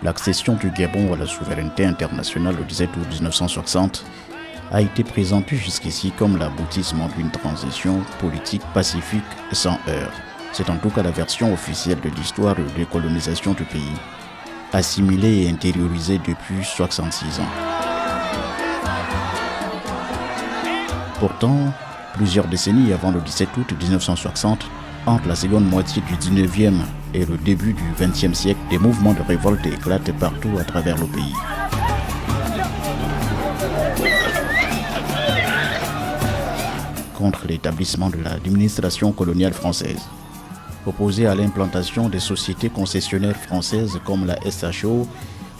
L'accession du Gabon à la souveraineté internationale le 17 août 1960 a été présentée jusqu'ici comme l'aboutissement d'une transition politique pacifique sans heurts. C'est en tout cas la version officielle de l'histoire de décolonisation du pays, assimilée et intériorisée depuis 66 ans. Pourtant, plusieurs décennies avant le 17 août 1960, entre la seconde moitié du 19e et le début du 20e siècle, des mouvements de révolte éclatent partout à travers le pays. Contre l'établissement de l'administration coloniale française, opposés à l'implantation des sociétés concessionnaires françaises comme la SHO,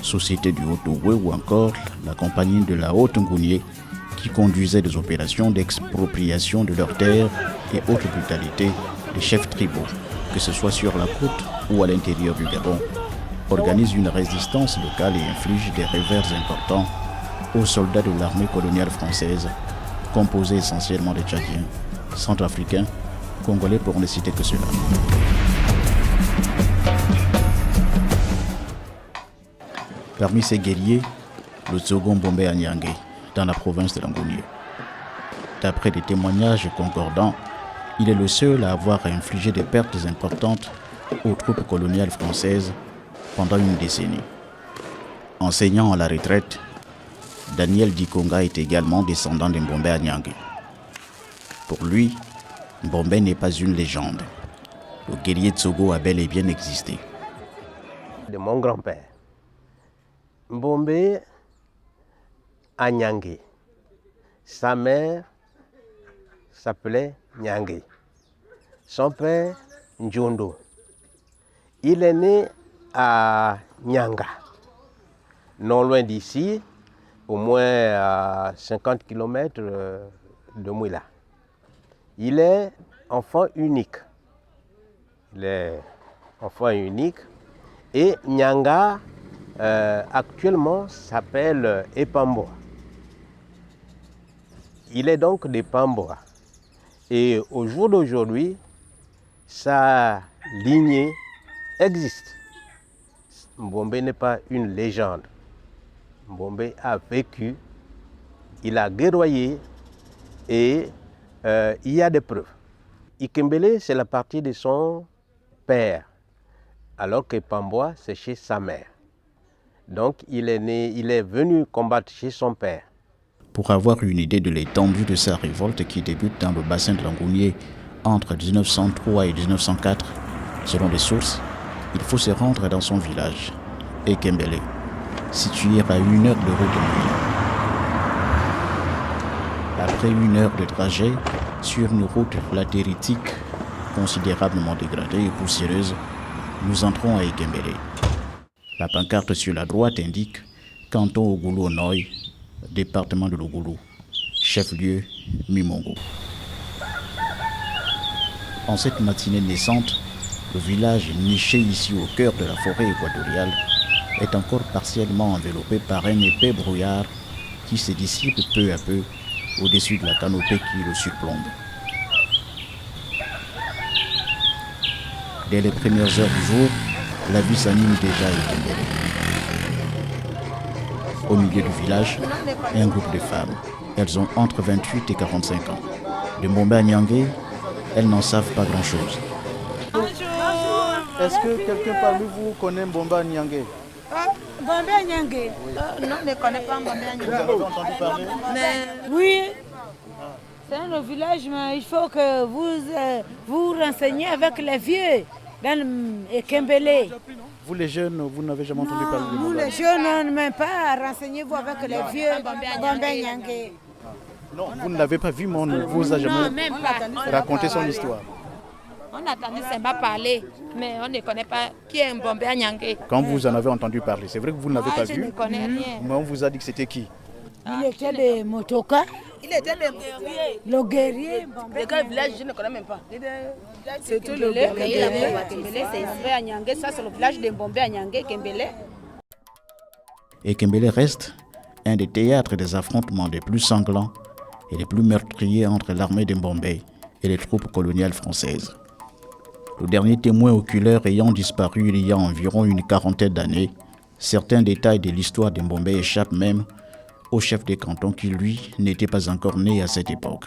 Société du Haut-Ogooué ou encore la Compagnie de la Haute-Ngounié, qui conduisait des opérations d'expropriation de leurs terres et autres brutalités des chefs tribaux, que ce soit sur la côte ou à l'intérieur du Gabon, organisent une résistance locale et inflige des revers importants aux soldats de l'armée coloniale française, composés essentiellement de Tchadiens, Centrafricains, Congolais pour ne citer que cela. Parmi ces guerriers, le second Mbombe Anyangé, dans la province de l'Angounié. D'après des témoignages concordants, il est le seul à avoir infligé des pertes importantes aux troupes coloniales françaises pendant une décennie. Enseignant à la retraite, Daniel Dikonga est également descendant de Mbombe Anyangé. Pour lui, Mbombe n'est pas une légende. Le guerrier Tsogo a bel et bien existé. De mon grand-père, Mbombe Anyangé. Sa mère s'appelait Nyangé. Son père, Njondo. Il est né à Nyanga, non loin d'ici, au moins à 50 km de Mouila. Il est enfant unique. Et Nyanga, actuellement, s'appelle Epamboa. Il est donc des Pamboa. Et au jour d'aujourd'hui, sa lignée existe. Mbombe n'est pas une légende. Mbombe a vécu, il a guerroyé et il y a des preuves. Ikembele, c'est la partie de son père, alors que Pamboa, c'est chez sa mère. Donc il est venu combattre chez son père. Pour avoir une idée de l'étendue de sa révolte qui débute dans le bassin de l'Angounié entre 1903 et 1904, selon les sources, il faut se rendre dans son village, Ekembele, situé à 1 heure de route de Mouila. Après 1 heure de trajet, sur une route latéritique considérablement dégradée et poussiéreuse, nous entrons à Ekembele. La pancarte sur la droite indique Canton Ogoulou-Noy, département de l'Ogoulou, chef-lieu Mimongo. En cette matinée naissante, le village niché ici au cœur de la forêt équatoriale est encore partiellement enveloppé par un épais brouillard qui se dissipe peu à peu au-dessus de la canopée qui le surplombe. Dès les premières heures du jour, la vie s'anime déjà à Ekembele. Au milieu du village, un groupe de femmes. Elles ont entre 28 et 45 ans. De Mbombe Anyangé, elles n'en savent pas grand-chose. Bonjour. Est-ce que quelqu'un parmi vous connaît Mbombe Anyangé? Mbombe Anyangé? Non, je ne connais pas Mbombe Anyangé. Vous avez entendu parler? Oui. C'est le village, mais il faut que vous vous renseigniez avec les vieux dans Ekembele. Vous les jeunes, vous n'avez jamais entendu parler de Nous Mbombe? les jeunes, ne même pas, renseignez-vous avec les vieux Mbombe Anyangé. Non, vous ne l'avez pas vu, mais on vous a jamais même pas. raconté son histoire. On a entendu Semba parler, mais on ne connaît pas qui est Mbombe Anyangé. Quand vous en avez entendu parler, c'est vrai que vous ne l'avez pas Je vu, ne connais rien. mais on vous a dit que c'était qui? Il était de Motoka, Il était le guerrier. de quel village, je ne connais même pas. C'est tout le guerrier. Ça, c'est le village de Mbombe Anyangé, Kembele. Ekembele reste un des théâtres des affrontements les plus sanglants et les plus meurtriers entre l'armée de Mbombe et les troupes coloniales françaises. Le dernier témoin oculaire ayant disparu il y a environ une quarantaine d'années, Certains détails de l'histoire de Mbombe échappent même au chef des cantons qui, lui, n'était pas encore né à cette époque.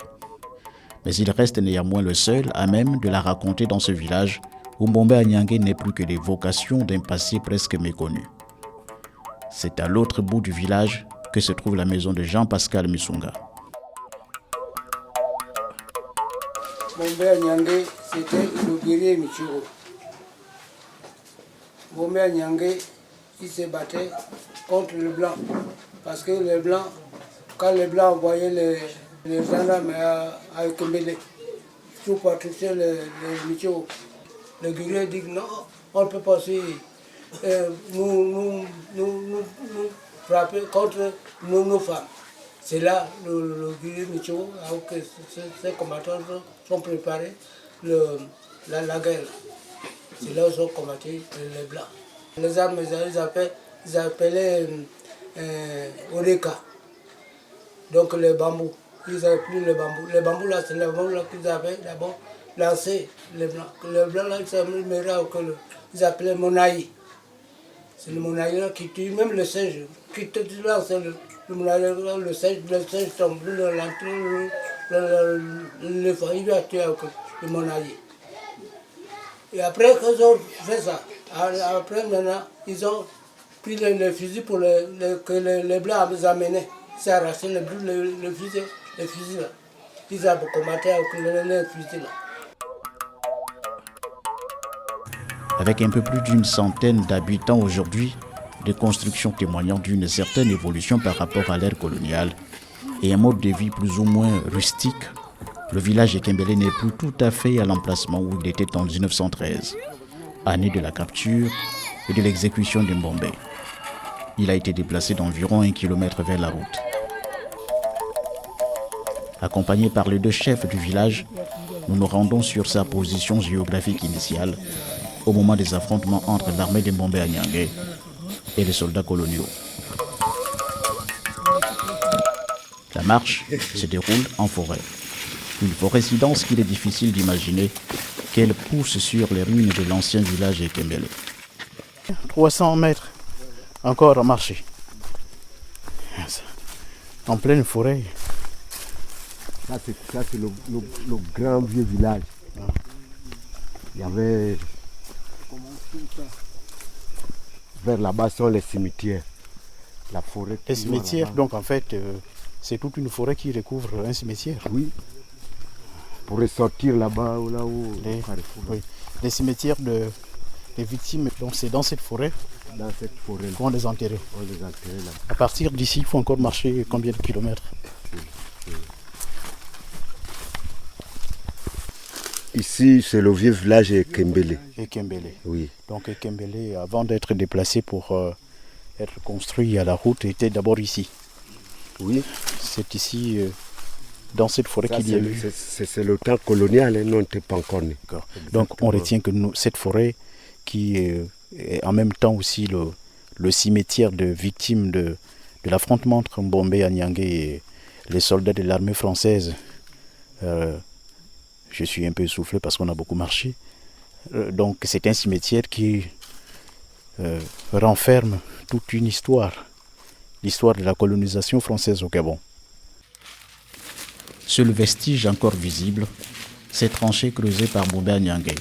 Mais il reste néanmoins le seul à même de la raconter dans ce village où Mbombe Anyangé n'est plus que l'évocation d'un passé presque méconnu. C'est à l'autre bout du village que se trouve la maison de Jean-Pascal Musunga. Mbombe Anyangé, c'était le guerrier Michiro. Mbombe Anyangé, il se battait contre les Blancs. Parce que les Blancs, quand les Blancs envoyaient les gendarmes à Kembele, tout pour toucher les Michiro, le guerrier dit non, on ne peut pas nous frapper contre nos femmes. C'est là le guerrier Michiro, alors que ces combattants sont préparés la guerre. C'est là où sont combattus les Blancs. Les armes, ils appelaient Oreka. Donc les bambous. Ils n'avaient plus les bambous. Les bambous là, c'est les bambous là qu'ils avaient d'abord lancé les Blancs. Les Blancs là, ils appelaient Monaï. C'est le Monaï là qui tue même le singe. Qui te lance le Monaï là, le singe tombe. L'éléphant, il va tuer avec le Monaï. Et après qu'ils ont fait ça, après maintenant, ils ont pris les fusils pour que les Blancs amenaient. C'est arraché les fusils là. Ils ont combattu avec les fusils là. Avec un peu plus d'une centaine d'habitants aujourd'hui, des constructions témoignant d'une certaine évolution par rapport à l'ère coloniale et un mode de vie plus ou moins rustique, le village de Kembele n'est plus tout à fait à l'emplacement où il était en 1913, année de la capture et de l'exécution de Mbombe. Il a été déplacé d'environ 1 kilomètre vers la route. Accompagné par les deux chefs du village, nous nous rendons sur sa position géographique initiale au moment des affrontements entre l'armée de Mbombe Anyangé et les soldats coloniaux. La marche se déroule en forêt. Une forêt si dense qu'il est difficile d'imaginer qu'elle pousse sur les ruines de l'ancien village de Kembele. 300 mètres encore à marcher. En pleine forêt. Ça c'est le grand vieux village. Il y avait... Vers là-bas sont les cimetières. La forêt. Les cimetières, donc en fait, c'est toute une forêt qui recouvre un cimetière. Oui. Pour ressortir là-bas ou là-haut. Les cimetières des victimes, donc c'est dans cette forêt. Dans cette forêt. Qu'on les enterrer. On les enterrer là. À partir d'ici, il faut encore marcher combien de kilomètres? Ici, c'est le vieux village de Kembele. Et Kembele. Oui. Donc Kembele, avant d'être déplacé pour être construit à la route, était d'abord ici. Oui. C'est ici, dans cette forêt qu'il y a eu. C'est le temps colonial, nous n'étions pas encore nés. Donc on retient que cette forêt, qui est en même temps aussi le cimetière de victimes de l'affrontement entre Mbombe Anyangé et les soldats de l'armée française. Je suis un peu essoufflé parce qu'on a beaucoup marché. Donc c'est un cimetière qui renferme toute une histoire, l'histoire de la colonisation française au Gabon. Seul vestige encore visible, ces tranchées creusées par Mbombe Anyangé.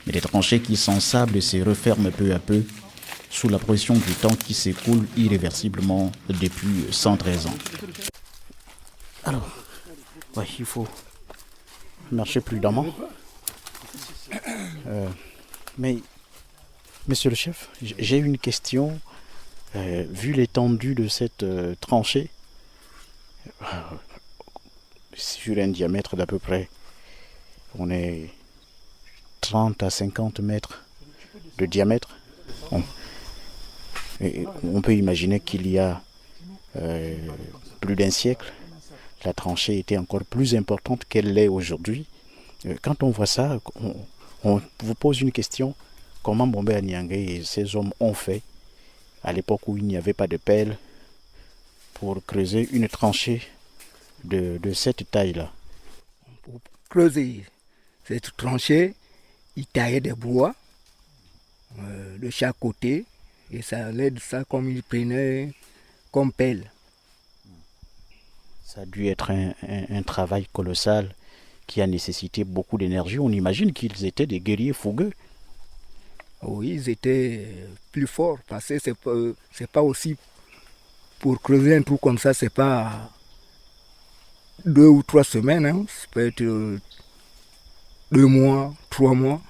Mais les tranchées qui s'ensablent se referment peu à peu sous la pression du temps qui s'écoule irréversiblement depuis 113 ans. Alors, il faut marcher prudemment. Mais, monsieur le chef, j'ai une question. Vu l'étendue de cette tranchée, sur un diamètre d'à peu près, on est 30 à 50 mètres de diamètre. On peut imaginer qu'il y a plus d'un siècle, la tranchée était encore plus importante qu'elle l'est aujourd'hui. Quand on voit ça, on vous pose une question. Comment Mbombe Anyangé et ses hommes ont fait, à l'époque où il n'y avait pas de pelle, pour creuser une tranchée de cette taille-là? Pour creuser cette tranchée, ils taillaient des bois de chaque côté Et ça l'aide ça comme il prenait comme pelle. Ça a dû être un travail colossal qui a nécessité beaucoup d'énergie. On imagine qu'ils étaient des guerriers fougueux. Oui, ils étaient plus forts parce que c'est pas aussi pour creuser un trou comme ça, c'est pas 2 ou 3 semaines, hein. Ça peut être 2 mois, 3 mois.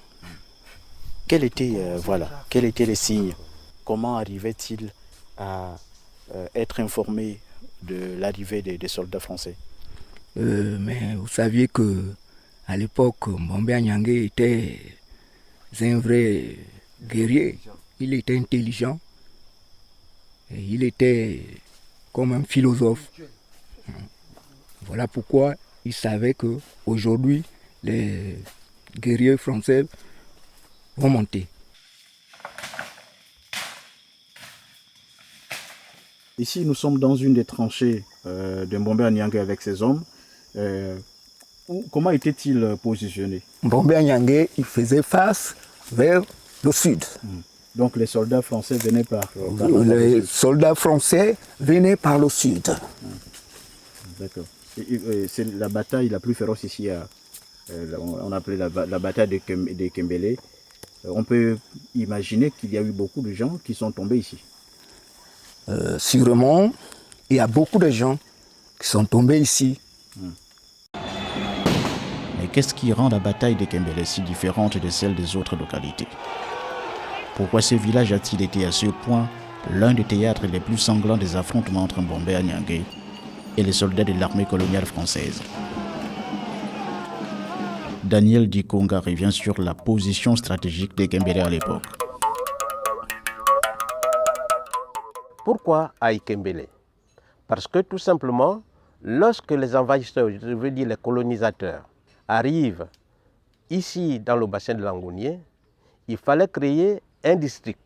Quels étaient les signes? Comment arrivait-il à être informé de l'arrivée des soldats français? Mais vous saviez que à l'époque, Mbombe Anyangé était un vrai guerrier. Il était intelligent. Et il était comme un philosophe. Voilà pourquoi il savait qu'aujourd'hui, les guerriers français vont monter. Ici, nous sommes dans une des tranchées de Mbombe Anyangé avec ses hommes. Comment était-il positionné? Mbombe Anyangé, il faisait face vers le sud. Donc les soldats français venaient Les soldats français venaient par le sud. D'accord. C'est la bataille la plus féroce ici, on appelait la bataille des Kembélé. On peut imaginer qu'il y a eu beaucoup de gens qui sont tombés ici. Sûrement, il y a beaucoup de gens qui sont tombés ici. Mais qu'est-ce qui rend la bataille des Kembélé si différente de celle des autres localités? Pourquoi ce village a-t-il été à ce point l'un des théâtres les plus sanglants des affrontements entre Mbombe Anyangé et les soldats de l'armée coloniale française? Daniel Dikonga revient sur la position stratégique des Kembélé à l'époque. Pourquoi à Ikembélé? Parce que tout simplement, lorsque les envahisseurs, je veux dire les colonisateurs, arrivent ici dans le bassin de Langounié, il fallait créer un district.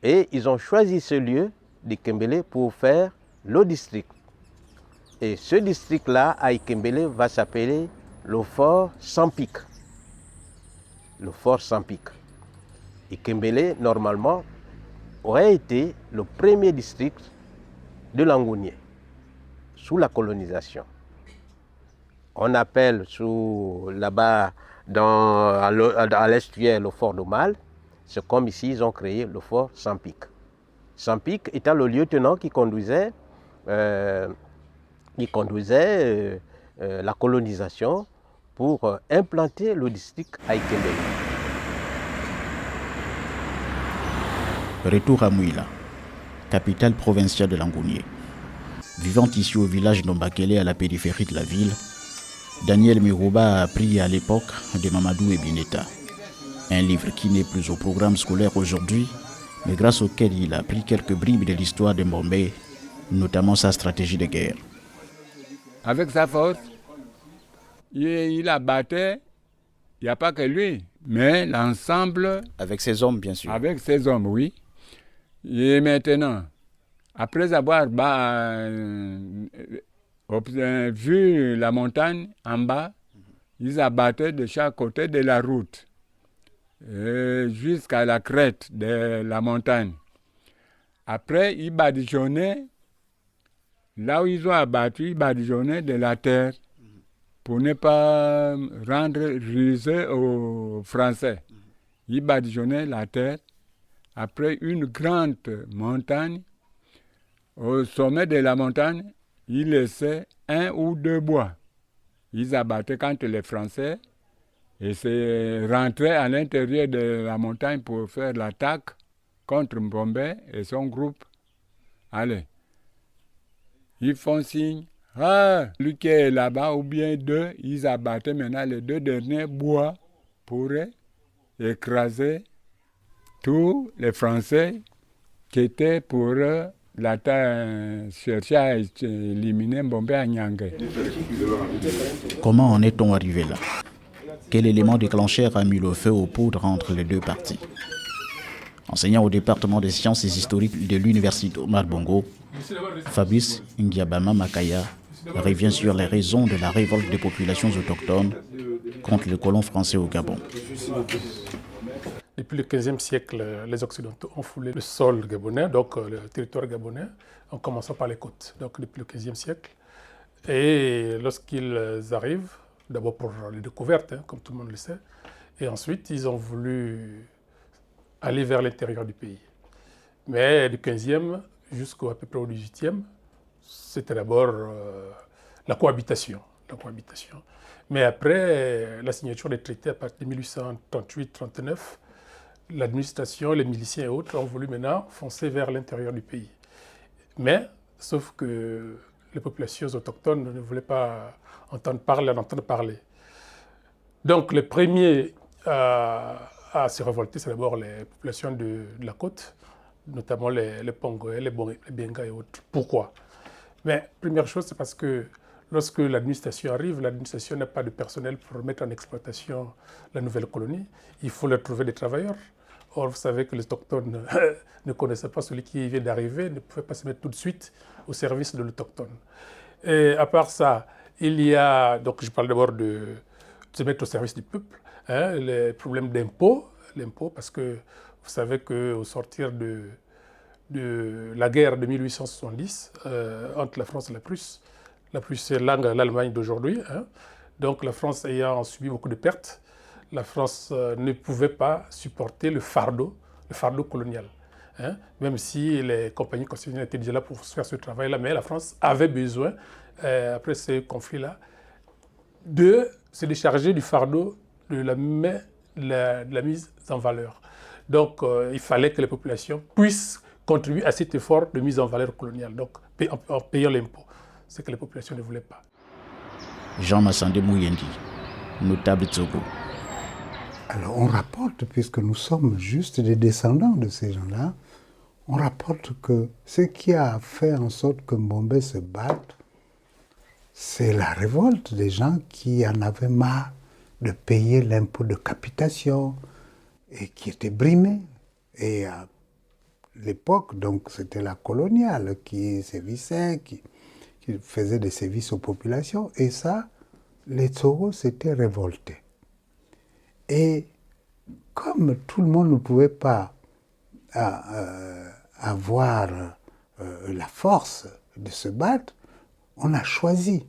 Et ils ont choisi ce lieu d'Ikembélé pour faire le district. Et ce district-là, à Ikembélé, va s'appeler le fort sans pic. Le fort sans pic. Ikembélé, normalement, aurait été le premier district de Langounié, sous la colonisation. On appelle là-bas, à l'estuaire, le fort de Mal. C'est comme ici, ils ont créé le fort sans pic. Sans pic étant le lieutenant qui conduisait la colonisation pour implanter le district à Ikembélé. Retour à Mouila, capitale provinciale de Langounié. Vivant ici au village d'Ombakele à la périphérie de la ville, Daniel Mirouba a appris à l'époque de Mamadou Ebineta. Un livre qui n'est plus au programme scolaire aujourd'hui, mais grâce auquel il a appris quelques bribes de l'histoire de Mbombe, notamment sa stratégie de guerre. Avec sa force, il a battu, il n'y a pas que lui, mais l'ensemble... Avec ses hommes, bien sûr. Avec ses hommes, oui. Et maintenant, après avoir vu la montagne en bas, ils abattaient de chaque côté de la route jusqu'à la crête de la montagne. Après, ils badigeonnaient, là où ils ont abattu, ils badigeonnaient de la terre pour ne pas rendre rusé aux Français. Ils badigeonnaient la terre. Après une grande montagne, au sommet de la montagne, ils laissaient 1 ou 2 bois. Ils abattaient quand les Français rentraient à l'intérieur de la montagne pour faire l'attaque contre Mbombe et son groupe. Allez, ils font signe. Ah, lui qui est là-bas, ou bien 2, ils abattaient maintenant les 2 derniers bois pour écraser tous les Français qui étaient pour chercher à éliminer Mbombe Anyangé. Comment en est-on arrivé là? Quel élément déclencheur a mis le feu aux poudres entre les deux parties? Enseignant au département des sciences et historiques de l'université Omar Bongo, Fabrice Ndiabama Makaya revient sur les raisons de la révolte des populations autochtones contre les colons français au Gabon. Depuis le 15e siècle, les Occidentaux ont foulé le sol gabonais, donc le territoire gabonais, en commençant par les côtes, donc depuis le 15e siècle. Et lorsqu'ils arrivent, d'abord pour les découvertes, comme tout le monde le sait, et ensuite ils ont voulu aller vers l'intérieur du pays. Mais du 15e jusqu'à peu près au 18e, c'était d'abord la cohabitation. Mais après la signature des traités à partir de 1838-39, l'administration, les miliciens et autres ont voulu maintenant foncer vers l'intérieur du pays. Mais, sauf que les populations autochtones ne voulaient pas entendre parler. Donc les premiers à se révolter, c'est d'abord les populations de la côte, notamment les Pongoé, les Benga et autres. Pourquoi? Mais première chose, c'est parce que lorsque l'administration arrive, l'administration n'a pas de personnel pour mettre en exploitation la nouvelle colonie. Il faut leur trouver des travailleurs. Or, vous savez que les autochtones ne connaissaient pas celui qui vient d'arriver, ne pouvaient pas se mettre tout de suite au service de l'autochtone. Et à part ça, il y a, donc je parle d'abord de se mettre au service du peuple, les problèmes d'impôts, parce que vous savez qu'au sortir de la guerre de 1870 entre la France et la Prusse c'est l'Allemagne d'aujourd'hui, donc la France ayant subi beaucoup de pertes, la France ne pouvait pas supporter le fardeau colonial. Même si les compagnies concessionnaires étaient déjà là pour faire ce travail-là, mais la France avait besoin, après ce conflit-là, de se décharger du fardeau de la mise en valeur. Donc il fallait que les populations puissent contribuer à cet effort de mise en valeur coloniale, donc en payant l'impôt, ce que les populations ne voulaient pas. Jean Massandé Mouyendi, notable Tsogo. Alors on rapporte, puisque nous sommes juste des descendants de ces gens-là, on rapporte que ce qui a fait en sorte que Mbombé se batte, c'est la révolte des gens qui en avaient marre de payer l'impôt de capitation et qui étaient brimés. Et à l'époque, donc c'était la coloniale qui sévissait, qui faisait des services aux populations. Et ça, les Tsoro s'étaient révoltés. Et comme tout le monde ne pouvait pas avoir la force de se battre, on a choisi.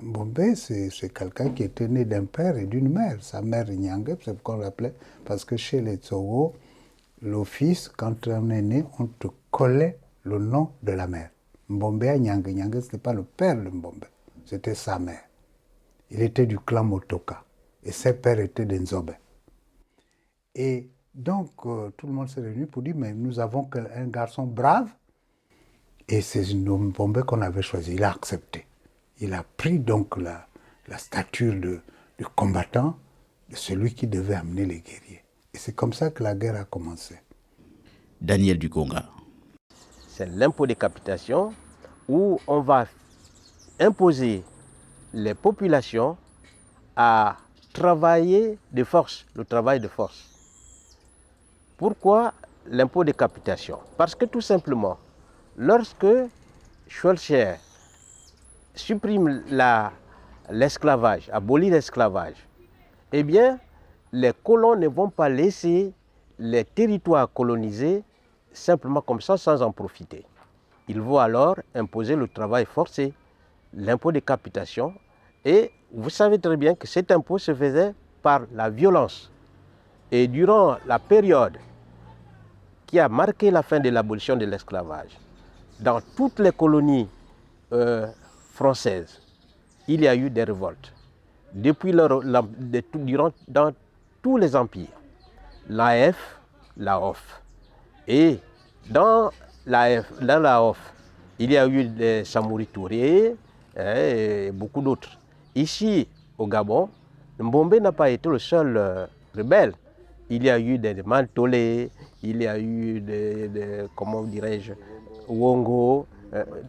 Mbombé, c'est quelqu'un qui était né d'un père et d'une mère. Sa mère Nyangé, c'est ce qu'on l'appelait, parce que chez les Tsoro, l'office, quand on est né, on te collait le nom de la mère. Mbombé à Nyangé. Nyangé, ce n'était pas le père de Mbombé, c'était sa mère. Il était du clan Motoka. Et ses pères étaient des Nzobé. Et donc, tout le monde s'est réuni pour dire, mais nous avons un garçon brave. Et c'est Mbombé qu'on avait choisi. Il a accepté. Il a pris donc la stature de combattant, de celui qui devait amener les guerriers. Et c'est comme ça que la guerre a commencé. Daniel Dugonga. C'est l'impôt de capitation où on va imposer les populations à travailler de force, le travail de force. Pourquoi l'impôt de capitation? Parce que tout simplement, lorsque Schweitzer supprime l'esclavage, abolit l'esclavage, eh bien, les colons ne vont pas laisser les territoires colonisés simplement comme ça, sans en profiter. Ils vont alors imposer le travail forcé, l'impôt de capitation, et vous savez très bien que cet impôt se faisait par la violence. Et durant la période qui a marqué la fin de l'abolition de l'esclavage, dans toutes les colonies françaises, il y a eu des révoltes. Dans tous les empires, l'AF, l'AOF. Et dans l'AOF, il y a eu des Samori Touré et beaucoup d'autres. Ici, au Gabon, Mbombé n'a pas été le seul rebelle. Il y a eu des Mantolé, il y a eu des comment dirais-je, Wongo,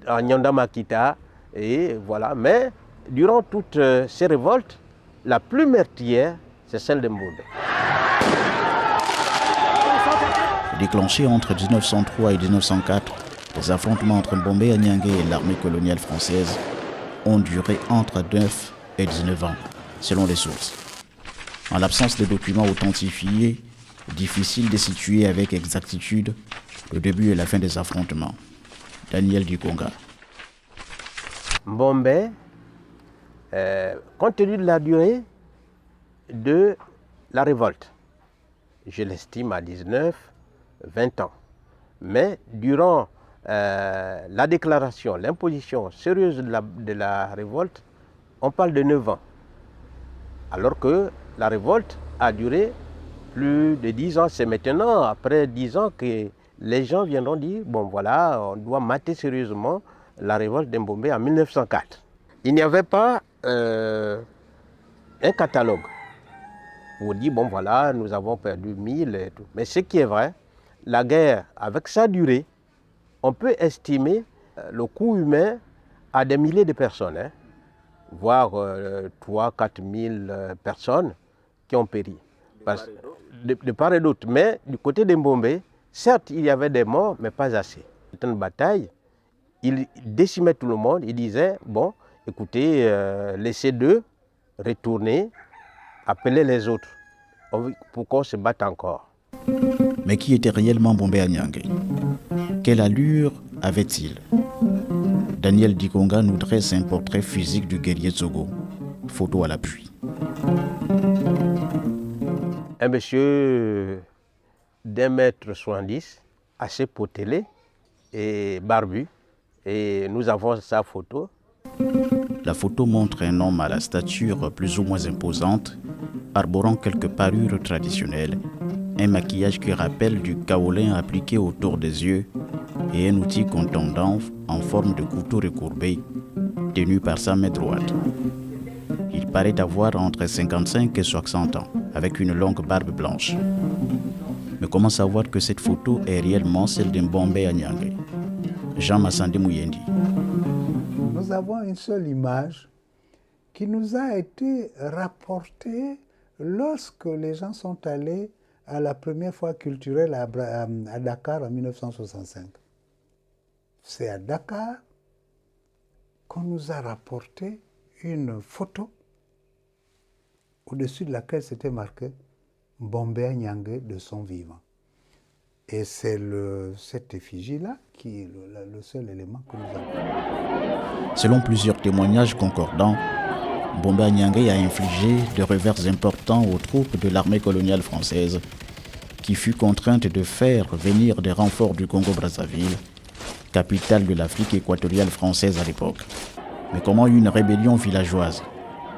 Nyanda Makita, et voilà. Mais durant toutes ces révoltes, la plus meurtrière, c'est celle de Mbombé. Déclenchés entre 1903 et 1904, les affrontements entre Mbombé Anyangé et l'armée coloniale française ont duré entre 9 et 19 ans, selon les sources. En l'absence de documents authentifiés, Difficile de situer avec exactitude le début et la fin des affrontements. Daniel Dikonga. Mbombé, compte tenu de la durée de la révolte, je l'estime à 19, 20 ans. Mais durant la déclaration, l'imposition sérieuse de la révolte, on parle de 9 ans. Alors que la révolte a duré plus de 10 ans. C'est maintenant, après 10 ans, que les gens viendront dire, bon voilà, on doit mater sérieusement la révolte d'Mbombé en 1904. Il n'y avait pas un catalogue pour dire, bon voilà, nous avons perdu 1000 et tout. Mais ce qui est vrai, la guerre, avec sa durée, on peut estimer le coût humain à des milliers de personnes, hein, voire 3-4 000 personnes qui ont péri. De part et d'autre. Mais du côté d'Mbombé, certes, il y avait des morts, mais pas assez. C'était une bataille. Il décimait tout le monde. Il disait, bon, écoutez, laissez deux, retournez, appelez les autres pour qu'on se batte encore. Mais qui était réellement Mbombé Anyangé? Quelle allure avait-il? Daniel Dikonga nous dresse un portrait physique du guerrier Tsogo. Photo à l'appui. Un monsieur d'1,70 m, assez potelé et barbu. Et nous avons sa photo. La photo montre un homme à la stature plus ou moins imposante, arborant quelques parures traditionnelles, un maquillage qui rappelle du kaolin appliqué autour des yeux et un outil contondant en forme de couteau recourbé, tenu par sa main droite. Il paraît avoir entre 55 et 60 ans, avec une longue barbe blanche. Mais comment savoir que cette photo est réellement celle d'Mbombé Anyangé? Jean Massandé Mouyendi. Nous avons une seule image qui nous a été rapportée lorsque les gens sont allés à la première fois culturelle à Dakar en 1965. C'est à Dakar qu'on nous a rapporté une photo au-dessus de laquelle c'était marqué Mbombé Anyangé de son vivant. Et c'est cette effigie-là qui est le seul élément que nous avons. Selon plusieurs témoignages concordants, Mbombé Anyangé a infligé de revers importants aux troupes de l'armée coloniale française, qui fut contrainte de faire venir des renforts du Congo-Brazzaville, capitale de l'Afrique équatoriale française à l'époque. Mais comment une rébellion villageoise,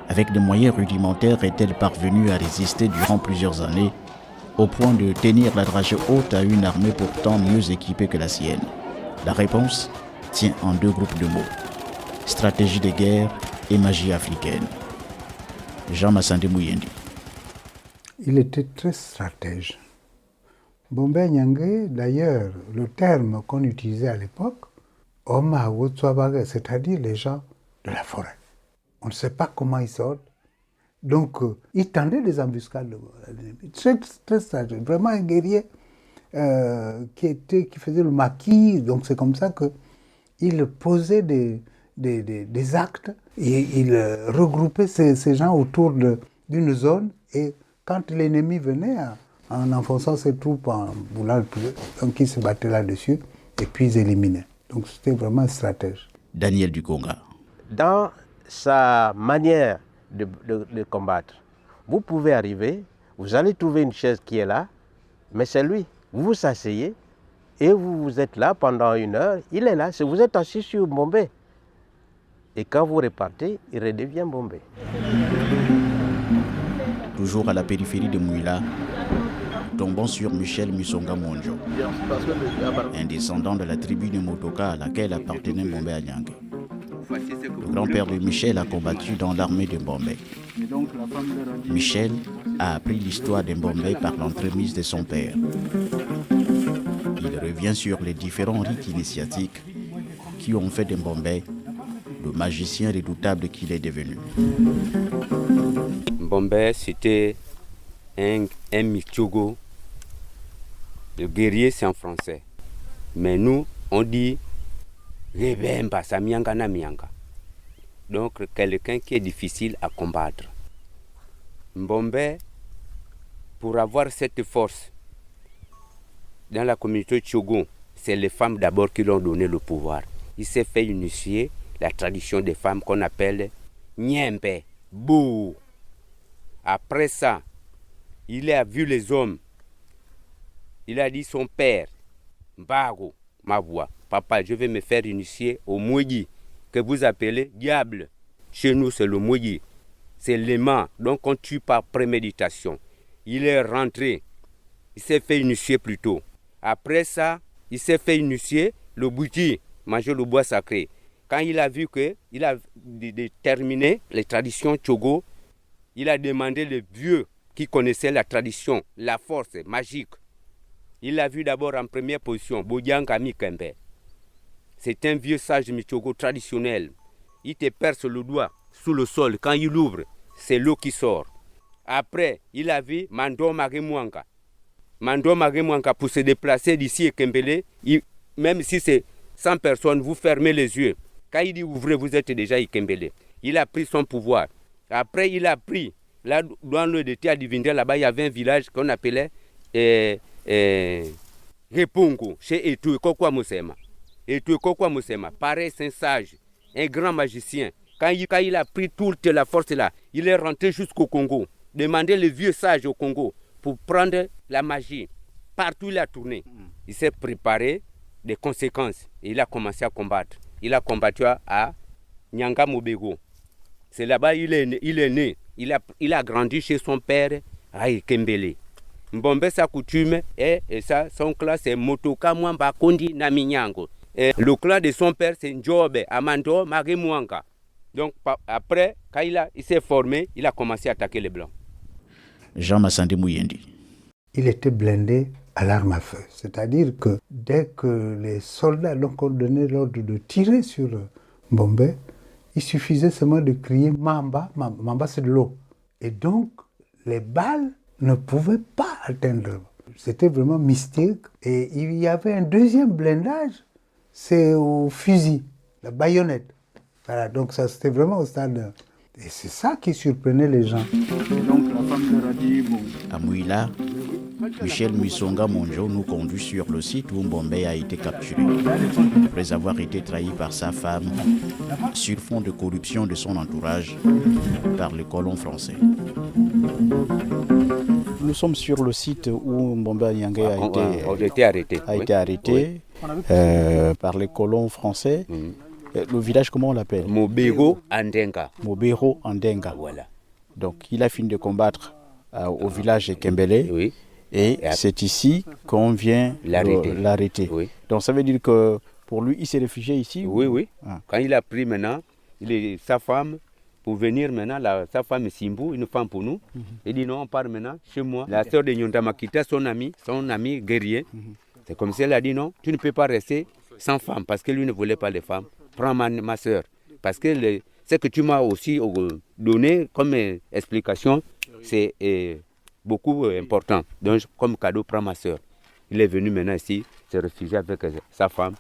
avec des moyens rudimentaires, est-elle parvenue à résister durant plusieurs années, au point de tenir la dragée haute à une armée pourtant mieux équipée que la sienne? La réponse tient en deux groupes de mots: stratégie de guerre et magie africaine. Jean Massandé Mouyendi. Il était très stratège. Mbombé Anyangé, d'ailleurs, le terme qu'on utilisait à l'époque, Oma Wotswabaga, c'est-à-dire les gens de la forêt. On ne sait pas comment ils sortent. Donc, il tendait des embuscades. Très, très stratège. Vraiment un guerrier qui faisait le maquis. Donc, c'est comme ça qu'il posait des actes et il regroupait ces gens autour d'une zone. Et quand l'ennemi venait, en enfonçant ses troupes, en voulant le tuer, donc ils se battaient là-dessus et puis ils éliminaient. Donc, c'était vraiment un stratège. Daniel Dikonga. Dans sa manière de combattre, vous pouvez arriver, vous allez trouver une chaise qui est là, mais c'est lui. Vous vous asseyez et vous êtes là pendant 1 heure, il est là, vous êtes assis sur Mbombé. Et quand vous repartez, il redevient Mbombé. Toujours à la périphérie de Mouila, tombons sur Michel Misonga Monjo, un descendant de la tribu de Motoka à laquelle appartenait Mbombé Anyangé. Le grand-père de Michel a combattu dans l'armée de Mbombé. Michel a appris l'histoire de Mbombé par l'entremise de son père. Il revient sur les différents rites initiatiques qui ont fait de Mbombé le magicien redoutable qu'il est devenu. Mbombé, c'était un Michogo. Le guerrier, c'est en français. Mais nous, on dit Rebemba, ça mianga na mianga. Donc, quelqu'un qui est difficile à combattre. Mbombé, pour avoir cette force dans la communauté Tchogo, c'est les femmes d'abord qui lui ont donné le pouvoir. Il s'est fait initier la tradition des femmes qu'on appelle Nyembe, Bou. Après ça, il a vu les hommes. Il a dit son père, Mbago, ma voix, papa, je vais me faire initier au Mouyi, que vous appelez diable. Chez nous, c'est le Mouyi. C'est l'aimant, donc on tue par préméditation. Il est rentré, il s'est fait initier plus tôt. Après ça, il s'est fait initier le Bouti, manger le bois sacré. Quand il a vu qu'il a terminé les traditions Tchogo, il a demandé les vieux qui connaissaient la tradition, la force magique. Il l'a vu d'abord en première position, Bodianga Mikembe. C'est un vieux sage Michogo traditionnel. Il te perce le doigt sous le sol. Quand il ouvre, c'est l'eau qui sort. Après, il a vu Mando Magemwanga. Mando Magemwanga, pour se déplacer d'ici à Kembele, même si c'est 100 personnes, vous fermez les yeux. Quand il dit ouvrez, vous êtes déjà à Kembele. Il a pris son pouvoir. Après, il a pris, là, dans le dété à Divindé, là-bas, il y avait un village qu'on appelait Repungu, chez Etoué Kokwa Mosema. Etoué Kokwa Mosema, pareil, c'est un sage, un grand magicien. Quand il a pris toute la force là, il est rentré jusqu'au Congo. Demandez les vieux sages au Congo pour prendre la magie. Partout il a tourné. Il s'est préparé des conséquences et il a commencé à combattre. Il a combattu à Nyanga Mobego. C'est là-bas il est né. Il a grandi chez son père à Kembele. Mbombe sa coutume et ça, son clan c'est Motoka Mwamba Kondi Naminyango. Le clan de son père c'est Ndjobe Amando Magemwanga. Donc après, quand il s'est formé, il a commencé à attaquer les Blancs. Jean Massandi Mouyendi. Il était blindé à l'arme à feu. C'est-à-dire que dès que les soldats donc ont donné l'ordre de tirer sur Mbombe, il suffisait seulement de crier Mamba. Mamba c'est de l'eau. Et donc les balles ne pouvaient pas atteindre. C'était vraiment mystique. Et il y avait un deuxième blindage, c'est au fusil, la baïonnette. Voilà, donc ça c'était vraiment au stade. Et c'est ça qui surprenait les gens. Donc la femme leur a dit bon. À Mouila, Michel Muisonga Monjo nous conduit sur le site où Mbombe a été capturé. Après avoir été trahi par sa femme, sur fond de corruption de son entourage, par les colons français. Nous sommes sur le site où Mbombe Nyangé a été arrêté, par les colons français. Le village, comment on l'appelle? Mobero Andenga. Mobero Andenga. Voilà. Donc il a fini de combattre au village de Kembele. Oui. Et c'est ici qu'on vient l'arrêter. Oui. Donc ça veut dire que pour lui, il s'est réfugié ici? Oui, oui. Ah. Quand il a pris maintenant, sa femme, pour venir maintenant, sa femme Simbu, une femme pour nous, il dit non, on part maintenant chez moi. La sœur de Nyonda Makita, son ami guerrier, c'est comme si elle a dit non, tu ne peux pas rester sans femme, parce que lui ne voulait pas les femmes. Prends ma sœur, parce que ce que tu m'as aussi donné comme explication, c'est beaucoup important. Donc, comme cadeau, prends ma sœur. Il est venu maintenant ici, se réfugier avec sa femme.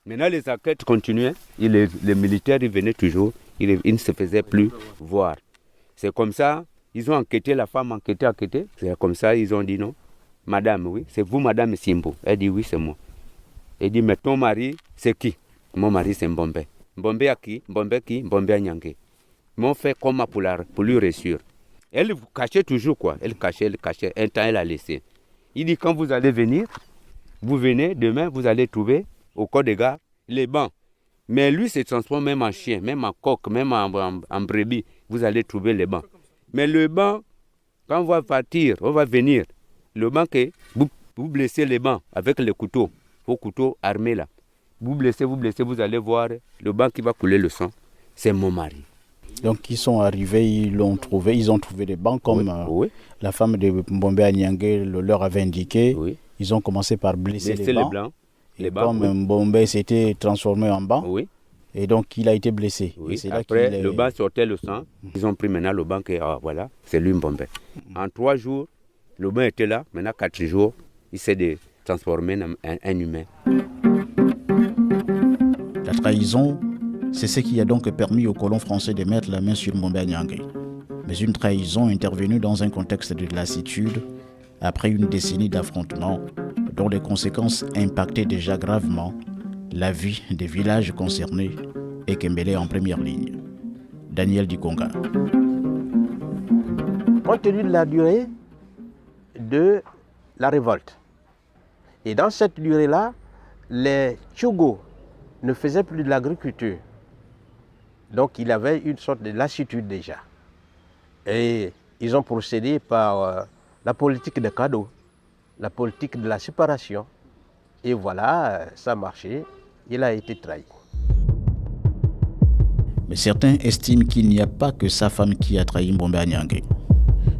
Maintenant, les enquêtes continuaient. Les militaires, ils venaient toujours. Ils ne se faisaient plus voir. C'est comme ça, ils ont enquêté, la femme enquêté. C'est comme ça, ils ont dit non. Madame, oui, c'est vous, Madame Simbo. Elle dit oui, c'est moi. Elle dit, mais ton mari, c'est qui? Mon mari, c'est Mbombe. Mbombe à qui? Mbombe à Nyangé. Ils m'ont fait comment pour lui réussir. Elle cachait toujours quoi. Elle cachait. Un temps, elle a laissé. Il dit, quand vous allez venir, vous venez, demain, vous allez trouver au corps des gars les bancs. Mais lui se transforme même en chien, même en coq, même en brebis. Vous allez trouver les bancs. Mais le banc, quand on va partir, on va venir, le banc, vous blessez les bancs avec les couteaux, vos couteaux armés là. Vous blessez, vous allez voir le banc qui va couler le sang. C'est mon mari. Donc ils sont arrivés, ils ont trouvé des bancs comme la femme de Mbombe Nyangé leur avait indiqué. Oui. Ils ont commencé par blesser les bancs. Les bancs, comme Mbombe s'était transformé en banc. Oui. Et donc il a été blessé. Oui. Et c'est après, là le banc sortait le sang. Ils ont pris maintenant le banc et voilà, c'est lui Mbombe. En 3 jours, le banc était là. Maintenant 4 jours, il s'est transformé en un humain. La trahison, c'est ce qui a donc permis aux colons français de mettre la main sur Mbombe Nyangé. Mais une trahison intervenue dans un contexte de lassitude, après une décennie d'affrontements, dont les conséquences impactaient déjà gravement la vie des villages concernés et Kembele en première ligne. Daniel Dikonga. Compte tenu de la durée de la révolte, et dans cette durée-là, les Tchogo ne faisaient plus de l'agriculture. Donc il y avait une sorte de lassitude déjà. Et ils ont procédé par la politique des cadeaux, la politique de la séparation. Et voilà, ça a marché, il a été trahi. Mais certains estiment qu'il n'y a pas que sa femme qui a trahi Mbombé Anyangé.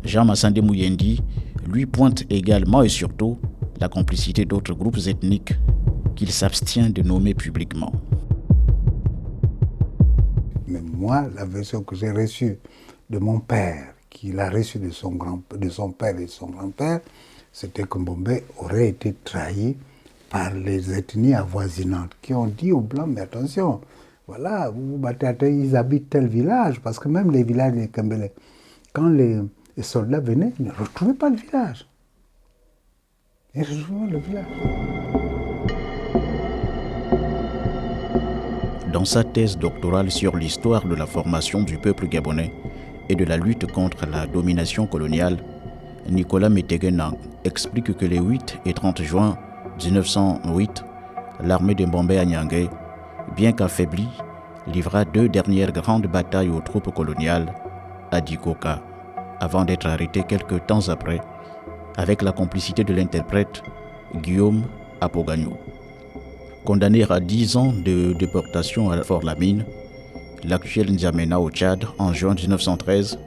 Jean Massande Mouyendi lui pointe également et surtout la complicité d'autres groupes ethniques qu'il s'abstient de nommer publiquement. Mais moi, la version que j'ai reçue de mon père, qu'il a reçue de son père et de son grand-père, c'était que Mbombé aurait été trahi par les ethnies avoisinantes qui ont dit aux Blancs, mais attention, voilà, vous vous battez, ils habitent tel village, parce que même les villages de Kembele, quand les soldats venaient, ils ne retrouvaient pas le village. Ils ne retrouvaient pas le village. Dans sa thèse doctorale sur l'histoire de la formation du peuple gabonais et de la lutte contre la domination coloniale, Nicolas Meteguenang explique que les 8 et 30 juin 1908, l'armée de Mbombé Anyangé, bien qu'affaiblie, livra 2 dernières grandes batailles aux troupes coloniales à Dikoka, avant d'être arrêté quelques temps après, avec la complicité de l'interprète Guillaume Apogagno. Condamné à 10 ans de déportation à Fort-Lamine, l'actuel N'Djamena au Tchad en juin 1913,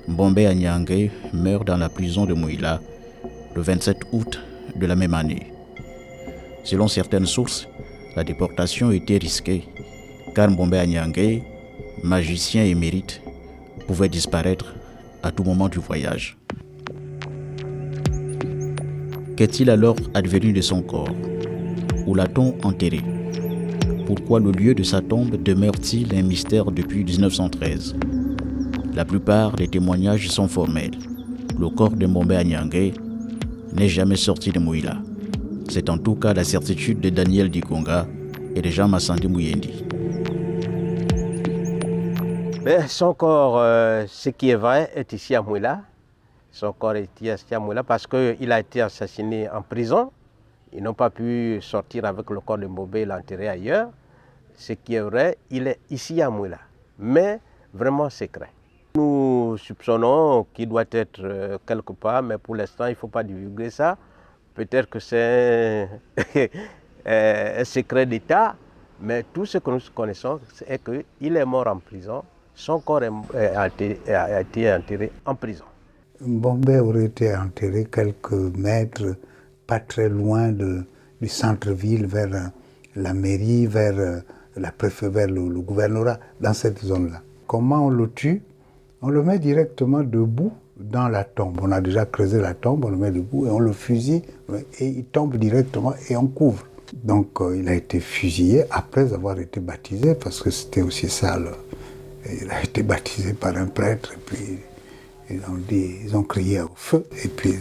Mbombé Anyangé meurt dans la prison de Mouila le 27 août de la même année. Selon certaines sources, la déportation était risquée car Mbombé Anyangé, magicien émérite, pouvait disparaître à tout moment du voyage. Qu'est-il alors advenu de son corps? Où l'a-t-on enterré? Pourquoi le lieu de sa tombe demeure-t-il un mystère depuis 1913? La plupart des témoignages sont formels. Le corps de Mbombé Anyangé n'est jamais sorti de Mouila. C'est en tout cas la certitude de Daniel Dikonga et de Jean Massande Mouyendi. Mais son corps, ce qui est vrai, est ici à Mouila. Son corps est ici à Mouila parce qu'il a été assassiné en prison. Ils n'ont pas pu sortir avec le corps de Mbombé et l'enterrer ailleurs. Ce qui est vrai, il est ici à Mouila, mais vraiment secret. Nous soupçonnons qu'il doit être quelque part, mais pour l'instant, il ne faut pas divulguer ça. Peut-être que c'est un secret d'État, mais tout ce que nous connaissons, c'est qu'il est mort en prison. Son corps a été enterré en prison. Mbombé aurait été enterré quelques mètres, pas très loin du centre-ville, vers la mairie, vers la préfecture, vers le gouvernorat, dans cette zone-là. Comment on le tue? On le met directement debout dans la tombe. On a déjà creusé la tombe, on le met debout et on le fusille et il tombe directement et on couvre. Donc il a été fusillé après avoir été baptisé, parce que c'était aussi ça. Il a été baptisé par un prêtre et puis ils ont crié au feu et puis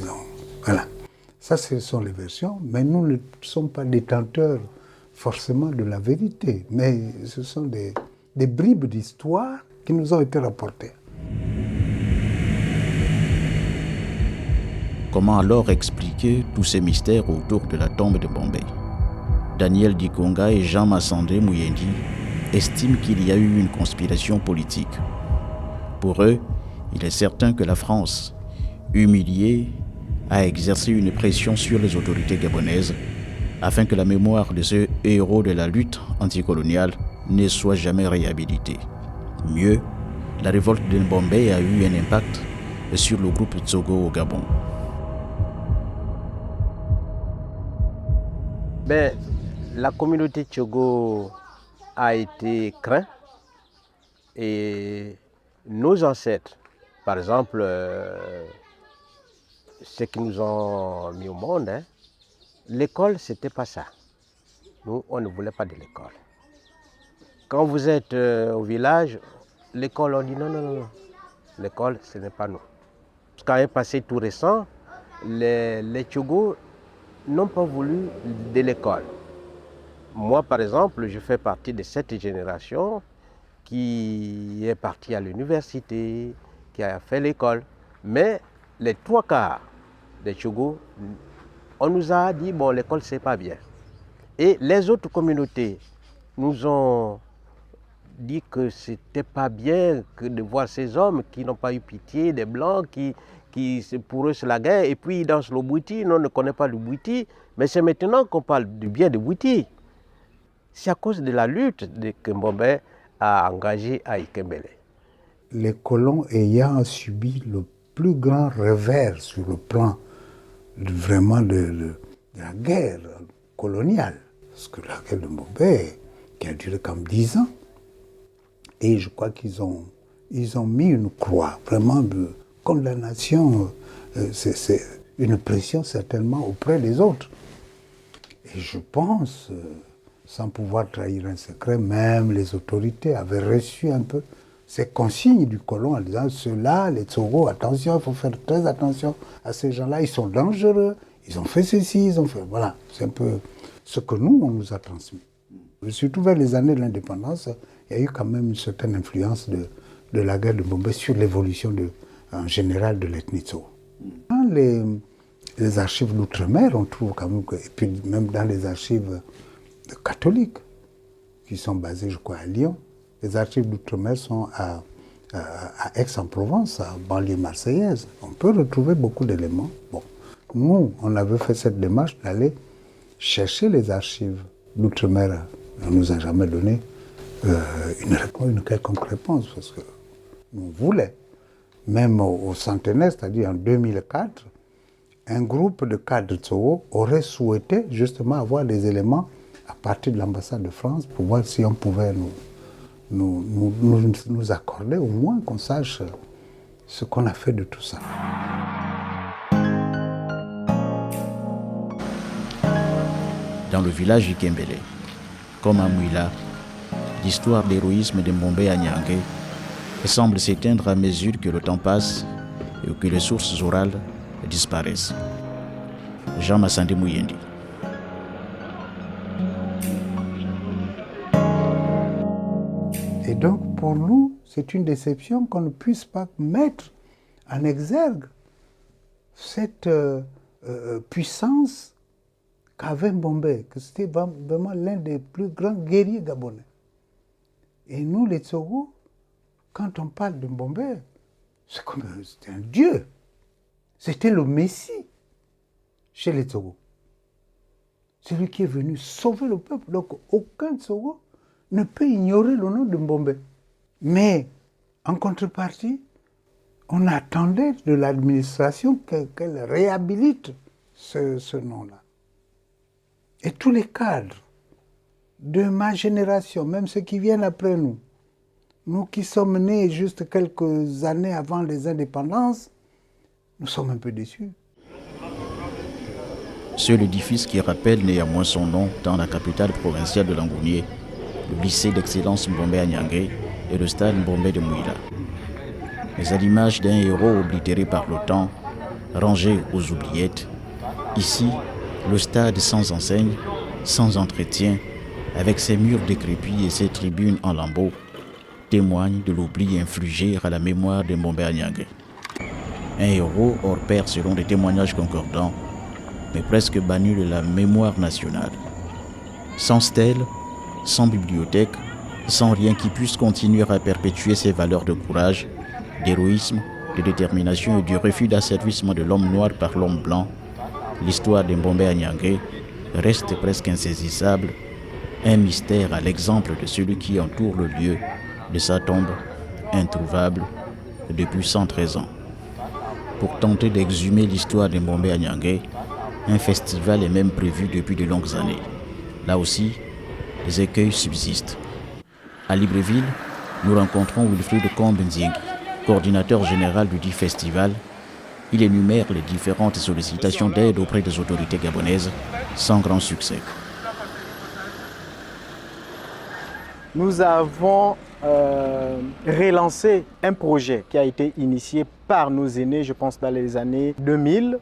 voilà. Ça, ce sont les versions, mais nous ne sommes pas détenteurs forcément de la vérité, mais ce sont des bribes d'histoire qui nous ont été rapportées. Comment alors expliquer tous ces mystères autour de la tombe de Mbombé? Daniel Dikonga et Jean Massande Mouyendi estiment qu'il y a eu une conspiration politique. Pour eux, il est certain que la France, humiliée, a exercé une pression sur les autorités gabonaises afin que la mémoire de ce héros de la lutte anticoloniale ne soit jamais réhabilitée. Mieux, la révolte de Mbombé a eu un impact sur le groupe Tsogo au Gabon. Ben, la communauté Tchogo a été crainte et nos ancêtres, par exemple, ceux qui nous ont mis au monde, l'école, c'était pas ça. Nous, on ne voulait pas de l'école. Quand vous êtes au village, l'école, on dit non. L'école, ce n'est pas nous. Quand est passé tout récent, les Tchogo n'ont pas voulu de l'école. Moi, par exemple, je fais partie de cette génération qui est partie à l'université, qui a fait l'école. Mais les 3/4 des Tchougos, on nous a dit, bon, l'école, c'est pas bien. Et les autres communautés nous ont dit que c'était pas bien que de voir ces hommes qui n'ont pas eu pitié des Blancs, qui pour eux c'est la guerre, et puis ils dansent le Bouiti. Nous on ne connaît pas le Bouiti, mais c'est maintenant qu'on parle du bien de Bouiti. C'est à cause de la lutte que Mbombe a engagée à Ikembele. Les colons ayant subi le plus grand revers sur le plan de la guerre coloniale, parce que la guerre de Mbombe, qui a duré comme 10 ans, et je crois qu'ils ont mis une croix vraiment de condamnation, c'est une pression certainement auprès des autres. Et je pense, sans pouvoir trahir un secret, même les autorités avaient reçu un peu ces consignes du colon en disant, ceux-là, les Tsogos, attention, il faut faire très attention à ces gens-là, ils sont dangereux, ils ont fait ceci, ils ont fait... Voilà, c'est un peu ce que nous, on nous a transmis. Surtout vers les années de l'indépendance, il y a eu quand même une certaine influence de la guerre de Mbombe sur l'évolution en général de l'ethnie Tsogo. Dans les archives d'outre-mer, on trouve quand même, et puis même dans les archives catholiques, qui sont basées, je crois, à Lyon, les archives d'outre-mer sont à Aix-en-Provence, à banlieue marseillaise. On peut retrouver beaucoup d'éléments. Bon, nous, on avait fait cette démarche d'aller chercher les archives d'outre-mer. On ne nous a jamais donné une quelconque réponse, parce que nous voulons. Même au centenaire, c'est-à-dire en 2004, un groupe de cadres Tsogo aurait souhaité justement avoir des éléments à partir de l'ambassade de France pour voir si on pouvait nous accorder, au moins qu'on sache ce qu'on a fait de tout ça. Dans le village Ikembele, comme à Mouila, l'histoire d'héroïsme de Mbombe à Nyangé semble s'éteindre à mesure que le temps passe et que les sources orales disparaissent. Jean Massandé Mouyendi. Et donc, pour nous, c'est une déception qu'on ne puisse pas mettre en exergue cette puissance qu'avait Mbombe, que c'était vraiment l'un des plus grands guerriers gabonais. Et nous, les Tsogo, quand on parle de Mbombe, c'est comme c'était un dieu. C'était le Messie chez les Tsogo. C'est lui qui est venu sauver le peuple. Donc, aucun Tsogo ne peut ignorer le nom de Mbombe. Mais, en contrepartie, on attendait de l'administration qu'elle réhabilite ce nom-là. Et tous les cadres de ma génération, même ceux qui viennent après nous, nous qui sommes nés juste quelques années avant les indépendances, nous sommes un peu déçus. Seul l'édifice qui rappelle néanmoins son nom dans la capitale provinciale de Langounié, le lycée d'excellence Mbombe à Nyangé et le stade Mbombe de Mouila. Mais à l'image d'un héros oblitéré par le temps, rangé aux oubliettes, ici, le stade sans enseigne, sans entretien, avec ses murs décrépits et ses tribunes en lambeaux, témoigne de l'oubli infligé à la mémoire de Mbombe à Nyangé. Un héros hors pair selon des témoignages concordants, mais presque banni de la mémoire nationale. Sans stèle, sans bibliothèque, sans rien qui puisse continuer à perpétuer ses valeurs de courage, d'héroïsme, de détermination et du refus d'asservissement de l'homme noir par l'homme blanc, l'histoire de Mbombe à Nyangé reste presque insaisissable, un mystère à l'exemple de celui qui entoure le lieu de sa tombe, introuvable depuis 113 ans. Pour tenter d'exhumer l'histoire de Mbombe à Nyangé, un festival est même prévu depuis de longues années. Là aussi, les écueils subsistent. À Libreville, nous rencontrons Wilfried Kombe-Nziengi, coordinateur général du dit festival. Il énumère les différentes sollicitations d'aide auprès des autorités gabonaises, sans grand succès. Nous avons relancé un projet qui a été initié par nos aînés, je pense dans les années 2000,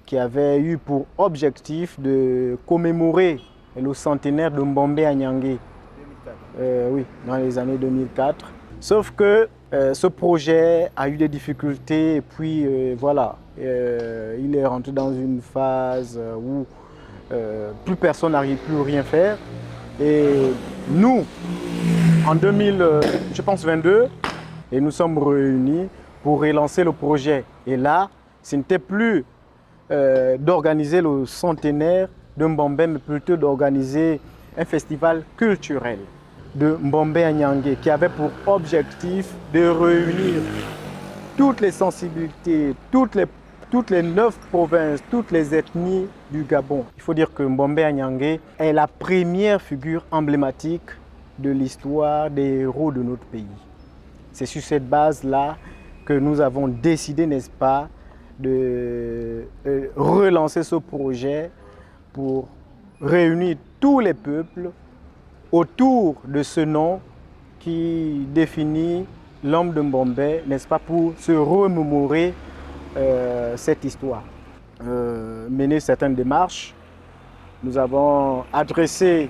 qui avait eu pour objectif de commémorer le centenaire de Mbombé à Niangué. Oui, dans les années 2004. Sauf que ce projet a eu des difficultés et puis voilà, il est rentré dans une phase où plus personne n'arrive plus à rien faire. Et nous, en 2022, et nous sommes réunis pour relancer le projet. Et là, ce n'était plus d'organiser le centenaire de Mbombé, mais plutôt d'organiser un festival culturel de Mbombé à Niangué, qui avait pour objectif de réunir toutes les sensibilités, toutes les 9 provinces, toutes les ethnies du Gabon. Il faut dire que Mbombé à Niangué est la première figure emblématique de l'histoire des héros de notre pays. C'est sur cette base-là que nous avons décidé, n'est-ce pas, de relancer ce projet pour réunir tous les peuples autour de ce nom qui définit l'homme de Mbombé, n'est-ce pas, pour se remémorer cette histoire. Mener certaines démarches, nous avons adressé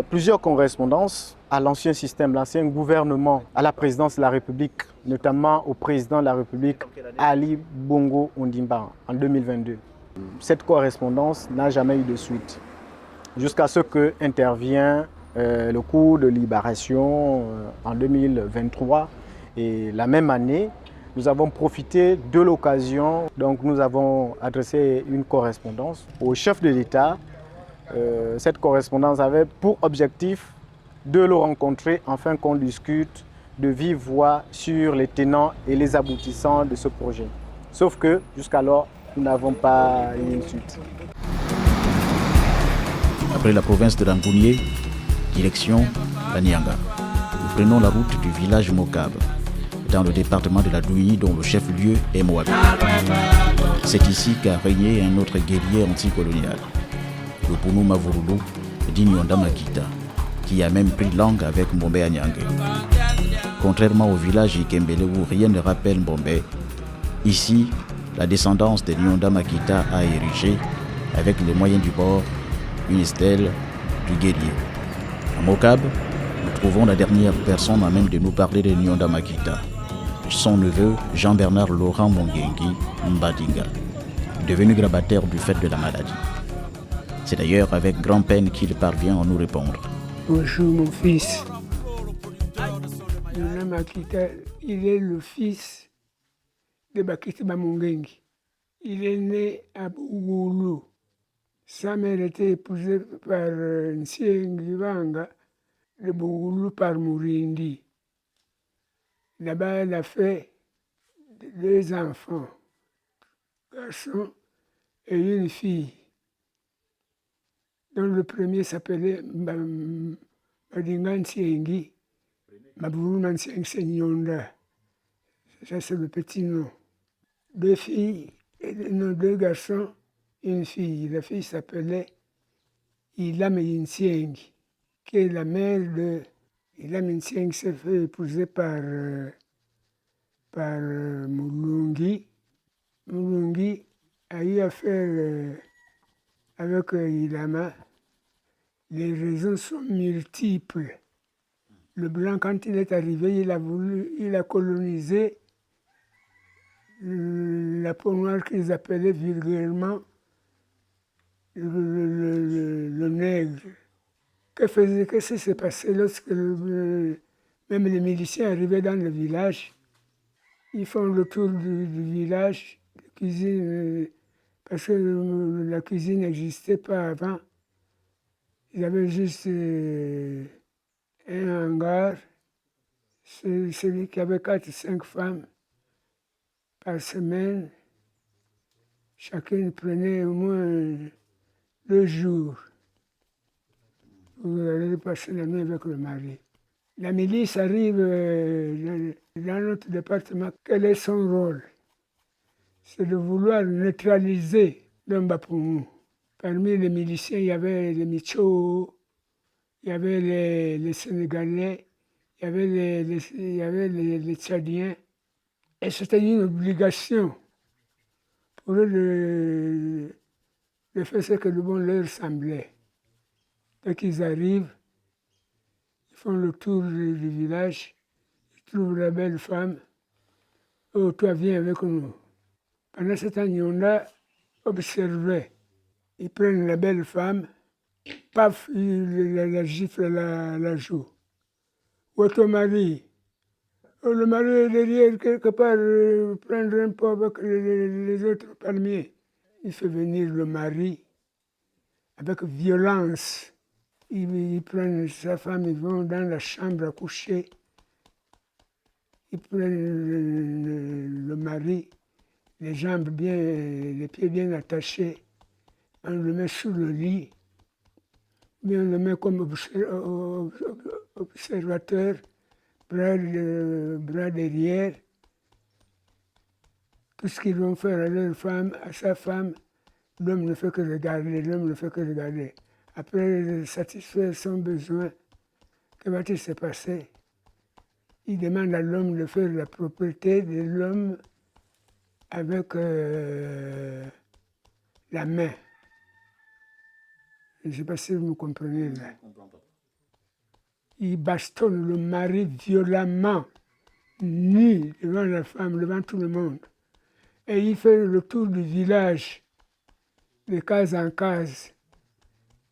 plusieurs correspondances à l'ancien système, l'ancien gouvernement, à la présidence de la République, notamment au président de la République, Ali Bongo Ondimba, en 2022. Cette correspondance n'a jamais eu de suite, jusqu'à ce qu'intervient le coup de libération en 2023. Et la même année, nous avons profité de l'occasion, donc nous avons adressé une correspondance au chef de l'État. Cette correspondance avait pour objectif de le rencontrer afin qu'on discute de vive voix sur les tenants et les aboutissants de ce projet. Sauf que jusqu'alors, nous n'avons pas eu une suite. Après la province de Rangounié, direction la Nianga. Nous prenons la route du village Mokab, dans le département de la Douini, dont le chef-lieu est Moabi. C'est ici qu'a régné un autre guerrier anticolonial, le Pounou Mavurulu d'Inyonda Makita, qui a même pris langue avec Mbombé à Niangué. Contrairement au village Ikembele où rien ne rappelle Mbombé, ici, la descendance de Nyonda Makita a érigé, avec les moyens du bord, une stèle du guerrier. À Mokab, nous trouvons la dernière personne à même de nous parler de Nyonda Makita, son neveu Jean-Bernard Laurent Mongengi Mbadinga, devenu grabataire du fait de la maladie. C'est d'ailleurs avec grande peine qu'il parvient à nous répondre. Bonjour mon fils. Nyonda Makita, il est le fils de Bakiti Bamongengi. Il est né à Bougoulou. Sa mère était épousée par Nsiengi Vanga de Bougoulou par Mourindi. Là-bas, elle a fait 2 enfants, un garçon et une fille, dont le premier s'appelait Badinga Nsiengi, Mabourou Nsiengi c'est Nyonda. Ça, c'est le petit nom. 2 filles, non, 2 garçons, une fille. La fille s'appelait Ilam Nsiengi, qui est la mère de Ilam Nsiengi, s'est fait épouser par Moulungi. Moulungi a eu affaire avec Ilama. Les raisons sont multiples. Le blanc, quand il est arrivé, il a colonisé la peau noire qu'ils appelaient vulgairement le nègre. Qu'est-ce qui s'est passé lorsque même les miliciens arrivaient dans le village? Ils font le tour du village, de cuisine, parce que la cuisine n'existait pas avant. Ils avaient juste un hangar, celui qui avait 4 ou 5 femmes par semaine. Chacune prenait au moins 2 jours pour aller passer la nuit avec le mari. La milice arrive dans notre département. Quel est son rôle? C'est de vouloir neutraliser l'Mbapoumou. Parmi les miliciens, il y avait les Micho, il y avait les Sénégalais, il y avait les Tchadiens. Et c'était une obligation au lieu de faire ce que le bon leur semblait. Dès qu'ils arrivent, ils font le tour du village, ils trouvent la belle femme. Oh, toi, viens avec nous. Pendant ce temps, Nyonda observait. Ils prennent la belle femme, paf, ils la gifle la joue. Où est ton mari? Oh, le mari est derrière, quelque part, prendre un pot avec les autres palmiers. Il fait venir le mari avec violence. Ils prennent sa femme, ils vont dans la chambre à coucher. Ils prennent le mari, les jambes bien, les pieds bien attachés. On le met sur le lit. Mais on le met comme observateur, bras derrière. Tout ce qu'ils vont faire à leur femme, à sa femme, l'homme ne fait que regarder, l'homme ne fait que regarder. Après satisfaire son besoin, que va-t-il se passer? Il demande à l'homme de faire la propriété de l'homme avec la main. Je ne sais pas si vous me comprenez là. Il bastonne le mari violemment, nu devant la femme, devant tout le monde. Et il fait le tour du village, de case en case,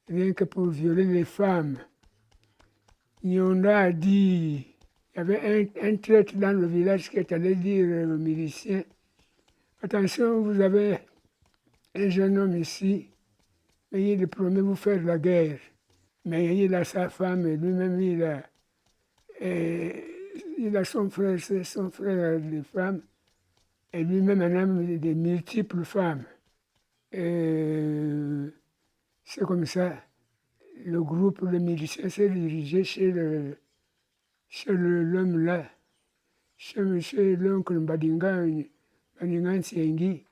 rien que pour violer les femmes. Nyonda a dit, il y avait un traître dans le village qui est allé dire aux miliciens, attention, vous avez un jeune homme ici, mais il promet vous faire la guerre. Mais il a sa femme et lui-même il a son frère des femmes, et lui-même un homme de multiples femmes. Et c'est comme ça, le groupe de miliciens s'est dirigé chez l'homme là, chez l'oncle Badinga Nsiengi,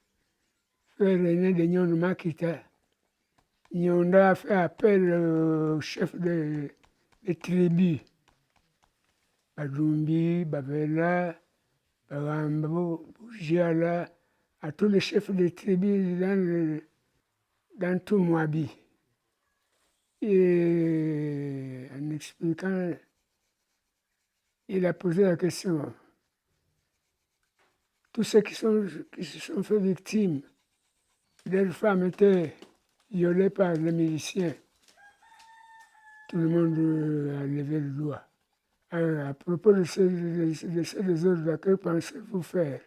frère aîné de Nyonda Makita. Nyonda a fait appel au chef de tribu, Badumbi, Bavela, Bagambo, Bougiala, à tous les chefs de tribu dans tout Moabi. Et en expliquant, il a posé la question. Tous ceux qui se sont fait victimes, leurs femmes étaient violées par les miliciens. Tout le monde a levé le doigt. Alors, à propos de ces ordres, que pensez-vous faire?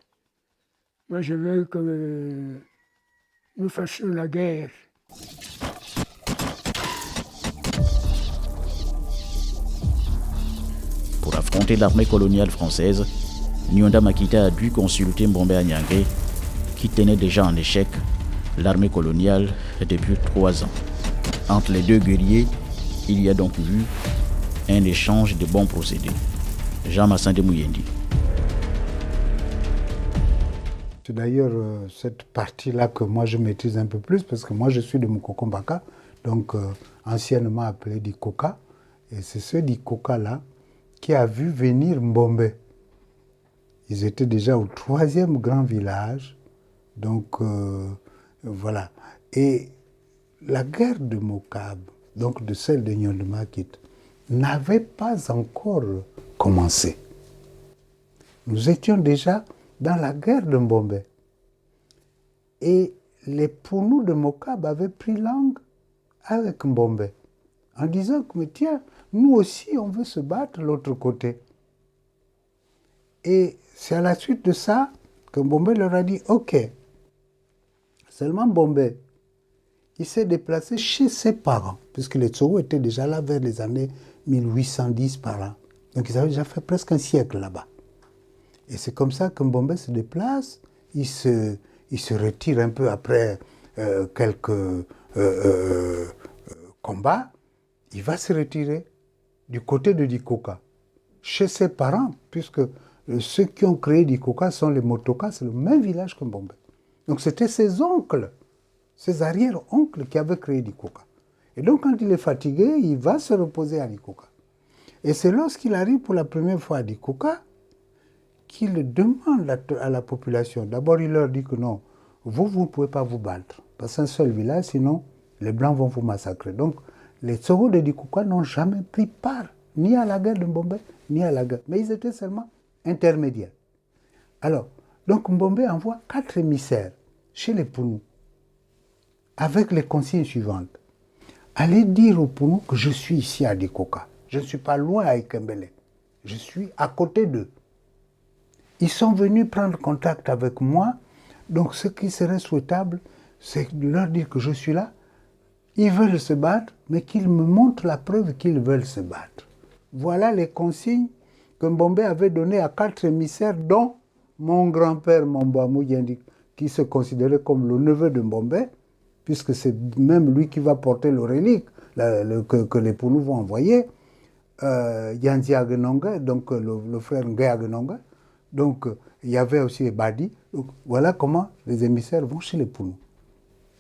Moi, je veux que nous fassions la guerre. Pour affronter l'armée coloniale française, Nyonda Makita a dû consulter Mbombé Anyangé, qui tenait déjà en échec l'armée coloniale depuis 3 ans. Entre les deux guerriers, il y a donc eu un échange de bons procédés. Jean Massandé Mouyendi. C'est d'ailleurs cette partie-là que moi je maîtrise un peu plus, parce que moi je suis de Mukokombaka, donc anciennement appelé Dikoka, et c'est ce Dikoka-là qui a vu venir Mbombé. Ils étaient déjà au 3e grand village, donc voilà. Et la guerre de Mokab, donc de celle de Nyonda Makita, n'avait pas encore commencé. Nous étions déjà dans la guerre de Mbombé. Et les Pounou de Mokab avaient pris langue avec Mbombé, en disant que, mais tiens, nous aussi, on veut se battre de l'autre côté. Et c'est à la suite de ça que Mbombé leur a dit, OK. Seulement Mbombé, il s'est déplacé chez ses parents, puisque les Tsogo étaient déjà là vers les années 1810 par là. Donc ils avaient déjà fait presque un siècle là-bas. Et c'est comme ça que Mbombé se déplace, il se retire un peu après quelques combats, il va se retirer du côté de Dikoka, chez ses parents, puisque ceux qui ont créé Dikoka sont les Motoka, c'est le même village que Mbombé. Donc c'était ses oncles, ses arrière-oncles qui avaient créé Dikoka. Et donc quand il est fatigué, il va se reposer à Dikoka. Et c'est lorsqu'il arrive pour la première fois à Dikoka qu'il demande à la population. D'abord, il leur dit que non, vous ne pouvez pas vous battre. Parce qu'un seul village, sinon, les Blancs vont vous massacrer. Donc, les Soro de Dikouka n'ont jamais pris part, ni à la guerre de Mbombe, ni à la guerre. Mais ils étaient seulement intermédiaires. Alors, donc Mbombe envoie 4 émissaires chez les Pounou, avec les consignes suivantes. Allez dire aux Pounou que je suis ici à Dikoka. Je ne suis pas loin à Ekembele. Je suis à côté d'eux. Ils sont venus prendre contact avec moi. Donc ce qui serait souhaitable, c'est de leur dire que je suis là. Ils veulent se battre, mais qu'ils me montrent la preuve qu'ils veulent se battre. Voilà les consignes que Mbombe avait données à 4 émissaires, dont mon grand-père Mambouamou Yendi, qui se considérait comme le neveu de Mbombe, puisque c'est même lui qui va porter le relique que les Pounou vont envoyer. Yanzi Agenonga, donc le frère Ngé Agenonga. Donc il y avait aussi Badi. Donc, voilà comment les émissaires vont chez les Pounou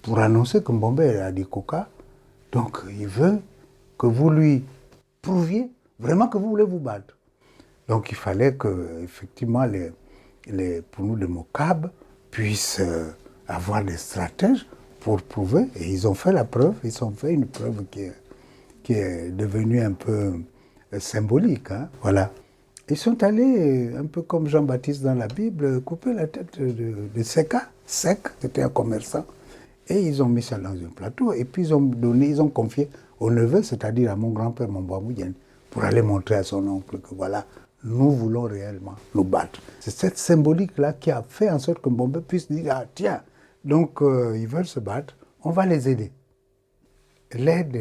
pour annoncer que Mbombe est à Dikoka. Donc il veut que vous lui prouviez vraiment que vous voulez vous battre. Donc il fallait que effectivement les Pounou de Mokab puissent avoir des stratèges pour prouver. Et ils ont fait la preuve. Ils ont fait une preuve qui est devenue un peu symbolique. Hein. Voilà. Ils sont allés, un peu comme Jean-Baptiste dans la Bible, couper la tête de Seka. Sek, c'était un commerçant. Et ils ont mis ça dans un plateau. Et puis ils ont confié au neveu, c'est-à-dire à mon grand-père Mambouamou Yendi, pour aller montrer à son oncle que voilà, nous voulons réellement nous battre. C'est cette symbolique-là qui a fait en sorte que Mbombe puisse dire, ah tiens, donc ils veulent se battre, on va les aider. L'aide,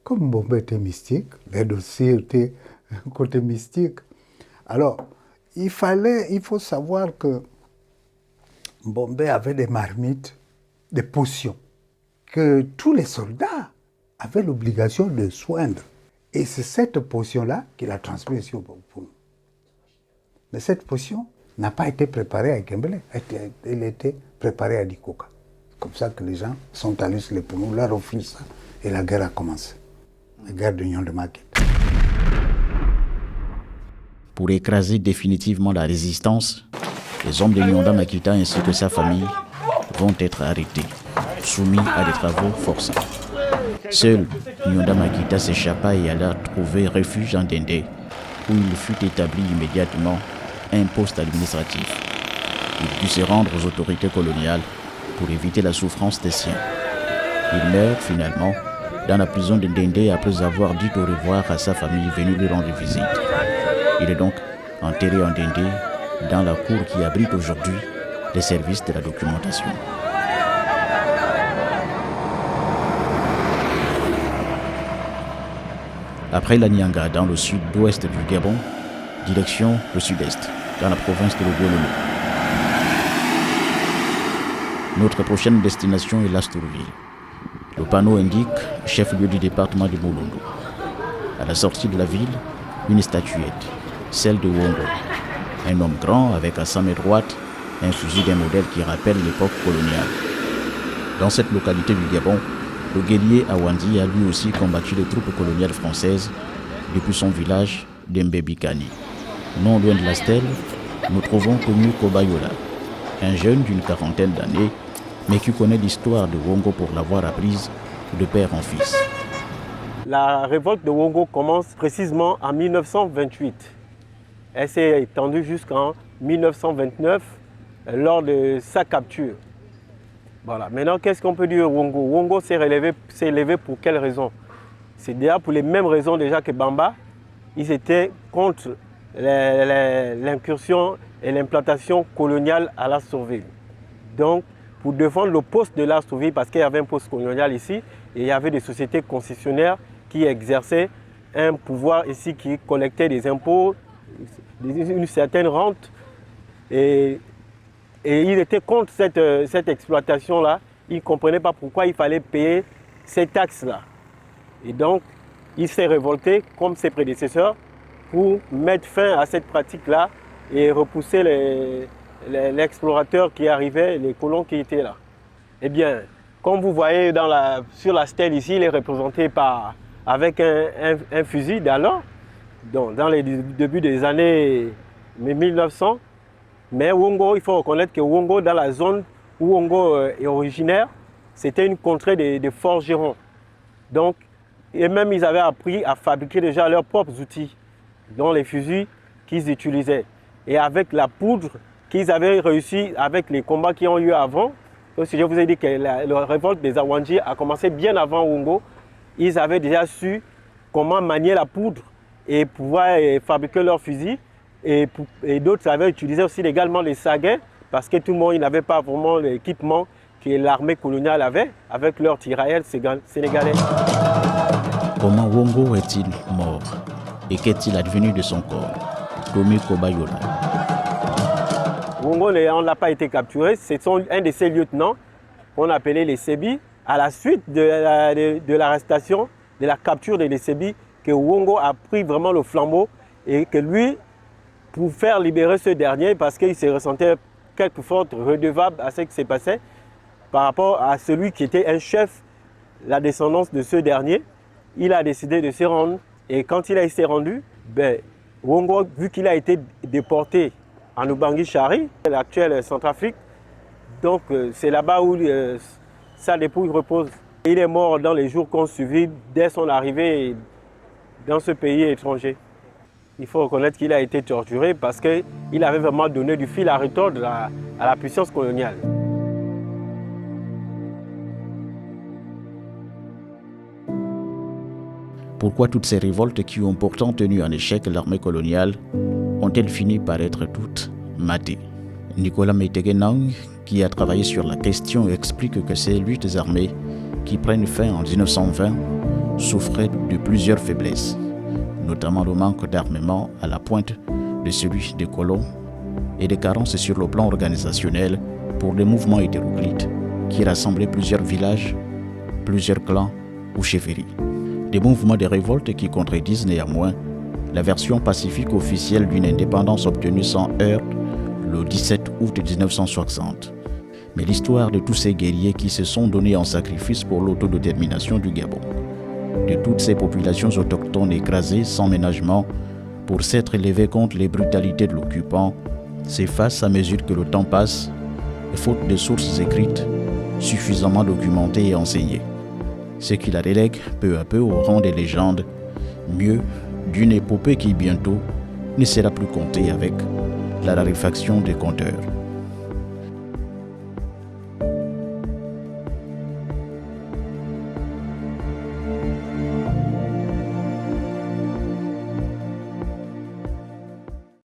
comme Mbombe était mystique, l'aide aussi était un côté mystique. Alors, il faut savoir que Mbombe avait des marmites, des potions, que tous les soldats avaient l'obligation de soindre. Et c'est cette potion-là qu'il a transmise au Pounou. Mais cette potion n'a pas été préparée à Ekembele, elle était préparée à Dikoka. C'est comme ça que les gens sont allés sur les Pounou, leur offrir ça, et la guerre a commencé. La guerre de Nyon de Maquette. Pour écraser définitivement la résistance, les hommes de Nyonda Makita ainsi que sa famille vont être arrêtés, soumis à des travaux forçants. Seul Nyonda Makita s'échappa et alla trouver refuge en Dendé, où il fut établi immédiatement un poste administratif. Il dut se rendre aux autorités coloniales pour éviter la souffrance des siens. Il meurt finalement dans la prison de Dendé après avoir dit au revoir à sa famille venue lui rendre visite. Il est donc enterré en Dendé, dans la cour qui abrite aujourd'hui les services de la documentation. Après la Nyanga, dans le sud-ouest du Gabon, direction le sud-est, dans la province de Logololo. Notre prochaine destination est l'Astourville. Le panneau indique chef-lieu du département de Molondo. À la sortie de la ville, une statuette, celle de Wongo. Un homme grand avec à sa main droite un fusil d'un modèle qui rappelle l'époque coloniale. Dans cette localité du Gabon, le guerrier Awandi a lui aussi combattu les troupes coloniales françaises depuis son village d'Mbebikani. Non loin de la stèle, nous trouvons Komu Kobayola, un jeune d'une 40aine d'années, mais qui connaît l'histoire de Wongo pour l'avoir apprise de père en fils. La révolte de Wongo commence précisément en 1928. Elle s'est étendue jusqu'en 1929 lors de sa capture. Voilà. Maintenant, qu'est-ce qu'on peut dire de Wongo? Wongo s'est élevé pour quelles raisons? C'est déjà pour les mêmes raisons déjà que Bamba. Ils étaient contre l'incursion et l'implantation coloniale à l'Astourville. Donc, pour défendre le poste de l'Astourville, parce qu'il y avait un poste colonial ici, et il y avait des sociétés concessionnaires qui exerçaient un pouvoir ici, qui collectait des impôts, une certaine rente. Et il était contre cette exploitation-là. Il ne comprenait pas pourquoi il fallait payer ces taxes-là. Et donc, il s'est révolté, comme ses prédécesseurs, pour mettre fin à cette pratique-là et repousser l'explorateur qui arrivait, les colons qui étaient là. Eh bien, comme vous voyez sur la stèle ici, il est représenté avec un fusil d'alors, dans les débuts des années 1900. Mais Wongo, il faut reconnaître que Wongo, dans la zone où Wongo est originaire, c'était une contrée des forgerons. Donc, et même ils avaient appris à fabriquer déjà leurs propres outils, dont les fusils qu'ils utilisaient. Et avec la poudre qu'ils avaient réussi avec les combats qui ont eu avant, si je vous ai dit que la révolte des Awandji a commencé bien avant Wongo, ils avaient déjà su comment manier la poudre et pouvoir fabriquer leurs fusils. Et d'autres avaient utilisé aussi également les saguets, parce que tout le monde n'avait pas vraiment l'équipement que l'armée coloniale avait avec leurs tirailleurs sénégalais. Comment Wongo est-il mort et qu'est-il advenu de son corps? Tomi Kobayola. Wongo, on n'a pas été capturé. C'est un de ses lieutenants qu'on appelait les Sébi. À la suite de l'arrestation, de la capture des Sébi, que Wongo a pris vraiment le flambeau et que lui, pour faire libérer ce dernier, parce qu'il se ressentait quelquefois redevable à ce qui s'est passé par rapport à celui qui était un chef, la descendance de ce dernier, il a décidé de se rendre. Et quand il s'est rendu, Wongo, vu qu'il a été déporté en Ubangui-Chari, l'actuelle Centrafrique, donc c'est là-bas où sa dépouille repose. Il est mort dans les jours qu'on suivit dès son arrivée dans ce pays étranger. Il faut reconnaître qu'il a été torturé parce qu'il avait vraiment donné du fil à retordre à la puissance coloniale. Pourquoi toutes ces révoltes qui ont pourtant tenu en échec l'armée coloniale ont-elles fini par être toutes matées? Nicolas Meitegenang, qui a travaillé sur la question, explique que ces luttes armées qui prennent fin en 1920 souffraient de plusieurs faiblesses, notamment le manque d'armement à la pointe de celui des colons et des carences sur le plan organisationnel pour des mouvements hétéroclites qui rassemblaient plusieurs villages, plusieurs clans ou chefferies. Des mouvements de révolte qui contredisent néanmoins la version pacifique officielle d'une indépendance obtenue sans heurts le 17 août 1960. Mais l'histoire de tous ces guerriers qui se sont donnés en sacrifice pour l'autodétermination du Gabon, de toutes ces populations autochtones écrasées sans ménagement pour s'être levées contre les brutalités de l'occupant, s'efface à mesure que le temps passe, faute de sources écrites suffisamment documentées et enseignées. Ce qui la relègue peu à peu au rang des légendes, mieux d'une épopée qui bientôt ne sera plus comptée avec la raréfaction des conteurs.